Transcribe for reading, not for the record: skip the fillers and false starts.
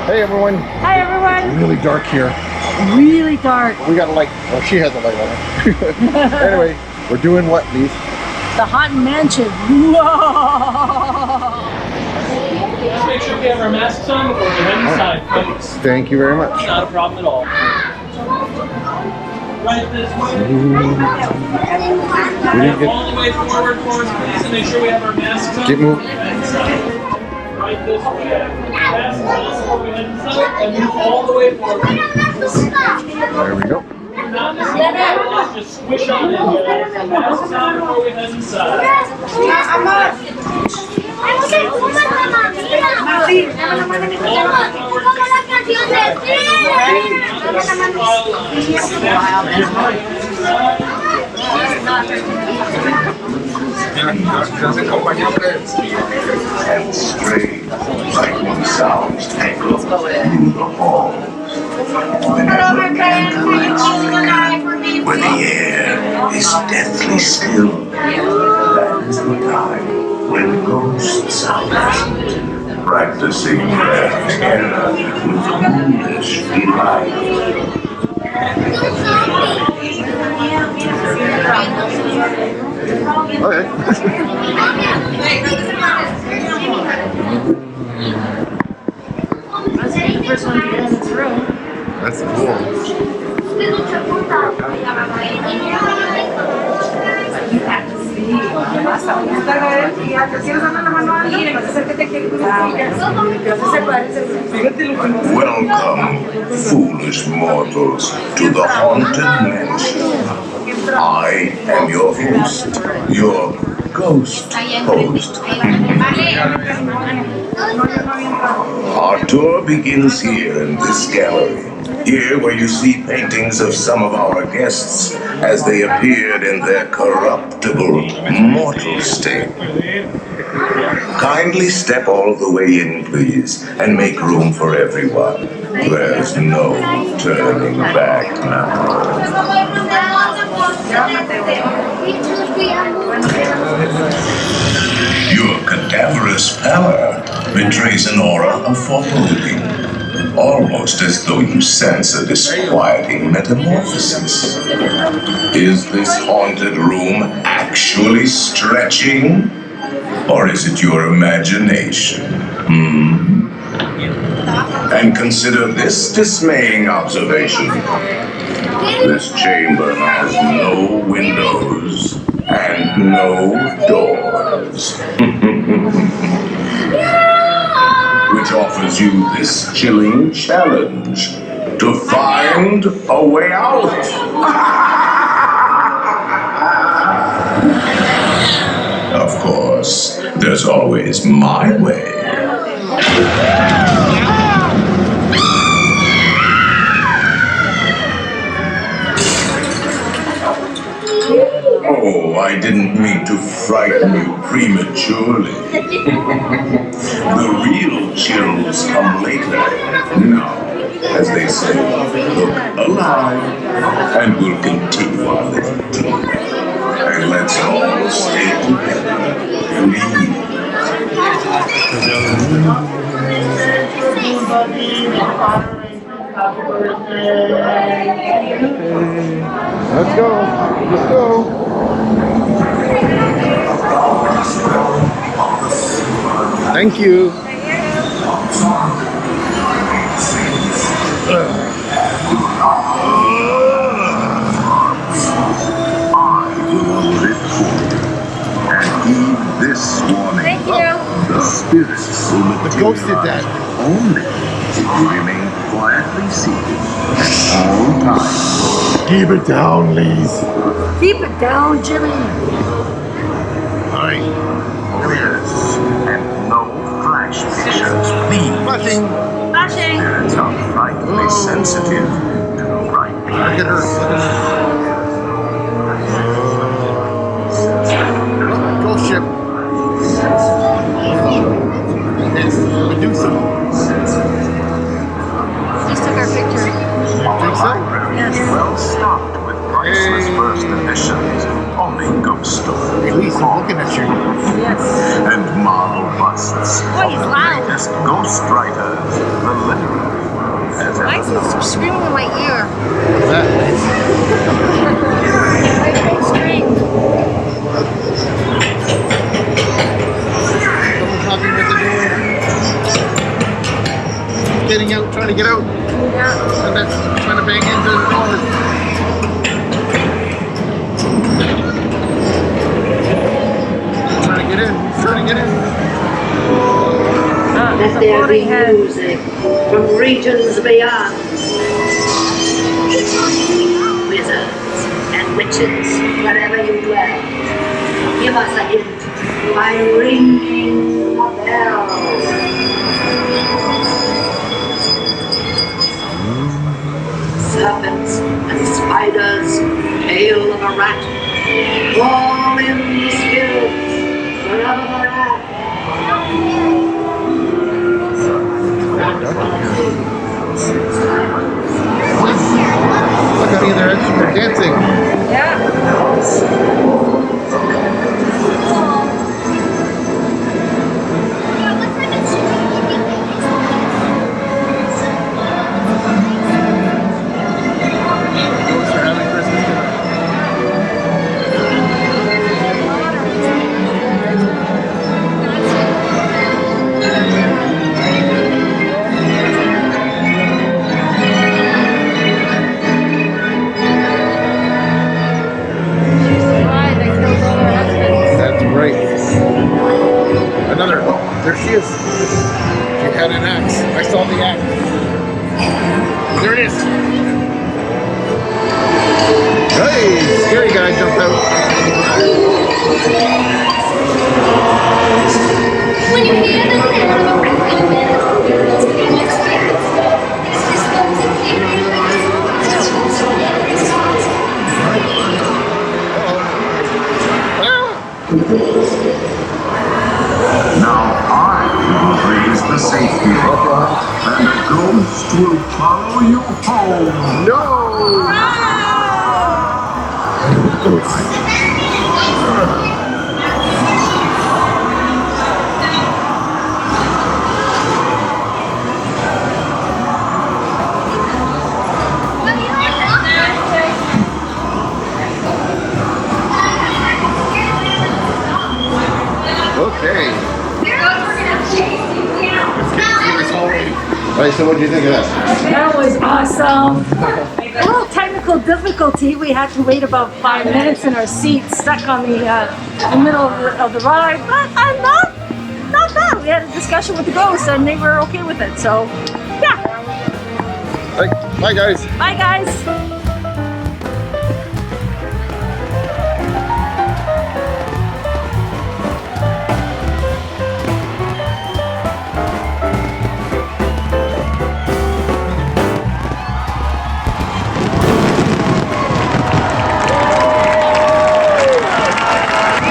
Hey everyone. Hi everyone. Really dark here. Really dark. We got a light. Oh, she has a light on her. Anyway, we're doing what, Lise? The Haunted Mansion. Whoa! Just make sure we have our masks on before we head inside, folks. Thank you very much. Not a problem at all. Right this way. All the way forward for us, please, and make sure we have our masks on. Keep moving. Right this way. Masks on before we head inside, and move all the way forward. There we go. Not necessarily, just squish on in here. Masks on before we head inside. And stray, frightening sounds tangle through the halls. Where the air is deathly still, that is the time when ghosts are present, practicing their terror with foolish delight. Okay. That's the first one to get in this room. That's cool. Welcome, foolish mortals, to the Haunted Mansion. I am your host, your ghost host. Our tour begins here in this gallery. Here where you see paintings of some of our guests as they appeared in their corruptible, mortal state. Kindly step all the way in, please, and make room for everyone. There's no turning back now. Your cadaverous pallor betrays an aura of foreboding, almost as though you sense a disquieting metamorphosis. Is this haunted room actually stretching? Or is it your imagination? And consider this dismaying observation. This chamber has no windows and no doors. Which offers you this chilling challenge to find a way out. Of course, there's always my way. Oh, I didn't mean to frighten you prematurely. The real chills come later. Now, as they say, look alive, and we'll continue our little tour. And let's all stay together. Please. Let's go. Let's go. Thank you. This warning. Thank you. The spirits will The ghost did that. only if you remain quietly seated at all times. Keep it down, Lise. Keep it down, Jimmy. Alright. Yes, and no flash pictures, please. Flashing. Flashing. Spirits are frightfully sensitive to bright Look light. at her. Look at her. Ghost ship. It's Medusa. Just took our picture. Think so? Yes. Well stocked with priceless first editions on the ghost story. Hey, Lise, looking at you. Yes. and marble busts Boy, of he's the loud. greatest ghost writers the literary world has Why ever is he screaming in my ear? What's that? My face screamed. Someone's knocking at the door. Getting out, trying to get out. Yeah. And that's trying to bang into the door. Trying to get in. Trying to get in. There's Let a there be floating head. music from regions beyond. Wizards and witches, wherever you dwell, give us a hint by ringing a bell. Serpents and spiders, tail of a rat, all in the spirits, forever the rat. Look, honey, they're dancing. Yeah. They're having Christmas dinner. Why they killed all their husbands. That's right. Another. There she is. She had an axe. I saw the axe. There it is. Hey, scary guy jumped out. When you hear the sound of a ringing bell, it's bringing your spirits low. This is going to keep Now I will raise the safety bar, and a ghost will follow you home. No! Okay. Alright, so what do you think of that? That was awesome. A little technical difficulty. We had to wait about 5 minutes in our seats, stuck on the middle of the ride. But not bad. We had a discussion with the ghosts, and they were okay with it. So, yeah. Alright, bye guys. Bye, guys.